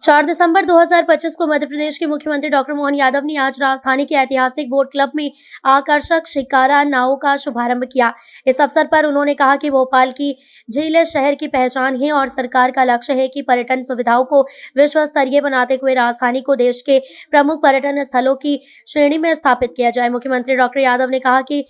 4 दिसंबर 2025 को मध्य प्रदेश के मुख्यमंत्री डॉक्टर मोहन यादव ने आज राजधानी के ऐतिहासिक बोट क्लब में आकर्षक शिकारा नावों का शुभारंभ किया। इस अवसर पर उन्होंने कहा कि भोपाल की झीलें शहर की पहचान है और सरकार का लक्ष्य है कि पर्यटन सुविधाओं को विश्व स्तरीय बनाते हुए राजधानी को देश के प्रमुख पर्यटन स्थलों की श्रेणी में स्थापित किया जाए। मुख्यमंत्री डॉक्टर यादव ने कहा कि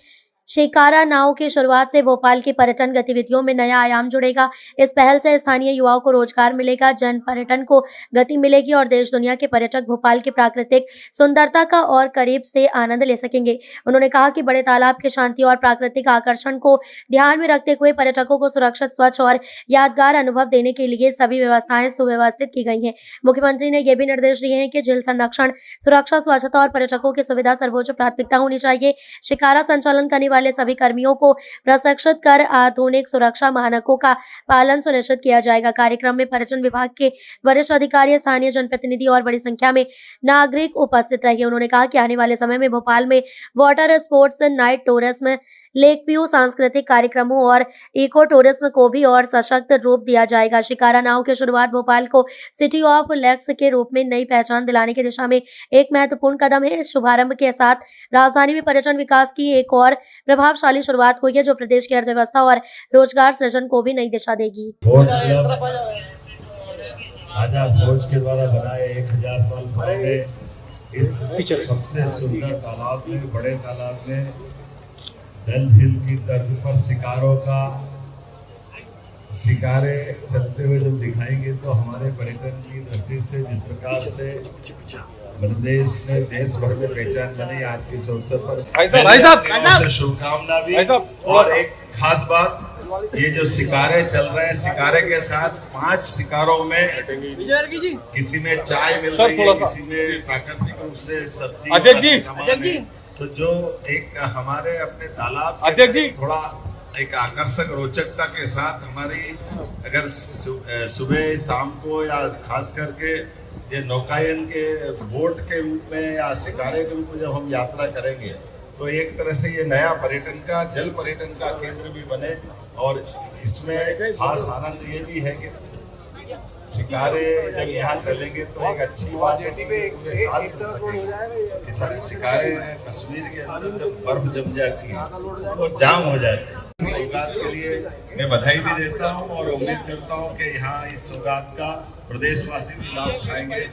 शिकारा नाव की शुरुआत से भोपाल की पर्यटन गतिविधियों में नया आयाम जुड़ेगा। इस पहल से स्थानीय युवाओं को रोजगार मिलेगा, जन पर्यटन को गति मिलेगी और देश दुनिया के पर्यटक भोपाल की प्राकृतिक सुंदरता का और करीब से आनंद ले सकेंगे। उन्होंने कहा कि बड़े तालाब की शांति और प्राकृतिक आकर्षण को ध्यान में रखते हुए पर्यटकों को सुरक्षित, स्वच्छ और यादगार अनुभव देने के लिए सभी व्यवस्थाएं सुव्यवस्थित की गई हैं। मुख्यमंत्री ने यह भी निर्देश दिए हैं कि झील संरक्षण, सुरक्षा, स्वच्छता और पर्यटकों की सुविधा सर्वोच्च प्राथमिकता होनी चाहिए। शिकारा संचालन करने वाले सभी कर्मियों को प्रशिक्षित कर आधुनिक सुरक्षा मानकों का पालन सुनिश्चित किया जाएगा। कार्यक्रम में पर्यटन विभाग के वरिष्ठ अधिकारी, स्थानीय जनप्रतिनिधि और बड़ी संख्या में नागरिक उपस्थित रहे। उन्होंने कहा कि आने वाले समय में भोपाल में water sports, night tourism, lake view, सांस्कृतिक कार्यक्रमों और इको टूरिज्म को भी और सशक्त रूप दिया जाएगा। शिकारा नाव की शुरुआत भोपाल को सिटी ऑफ लेक्स के रूप में नई पहचान दिलाने की दिशा में एक महत्वपूर्ण कदम है। इस शुभारंभ के साथ राजधानी में पर्यटन विकास की एक और प्रभावशाली शुरुआत हुई है, जो प्रदेश की अर्थव्यवस्था और रोजगार सृजन को भी नई दिशा देगी। आजाद फौज के द्वारा बनाए 1000 साल पहले इस सबसे सुंदर तालाब में, बड़े तालाब में डल झील की तर्ज पर शिकारे चलते हुए जब दिखाएंगे तो हमारे पर्यटन की दृष्टि से जिस प्रकार से प्रदेश में देश भर में पहचान बनी, आज के इस अवसर पर भाई साहब शुभकामना भी। और एक खास बात, ये जो शिकारे चल रहे हैं, शिकारे के साथ 5 शिकारों में किसी में चाय मिल रही है, किसी में प्राकृतिक रूप से सब्जी, तो जो एक हमारे अपने तालाब थोड़ा एक आकर्षक रोचकता के साथ हमारी अगर सुबह शाम को या खास करके ये नौकायन के बोट के रूप में या शिकारे के रूप में जब हम यात्रा करेंगे तो एक तरह से ये नया पर्यटन का, जल पर्यटन का केंद्र भी बने। और इसमें खास आनंद ये भी है कि शिकारे जब यहाँ चलेंगे तो एक अच्छी बात है कि पूरे साल चल सकेंगे। शिकारे कश्मीर के अंदर जब बर्फ जम जाती है तो जाम हो जाती है। सौगात के लिए मैं बधाई भी देता हूँ और उम्मीद करता हूँ कि यहाँ इस सौगात का प्रदेशवासी भी लाभ उठाएंगे।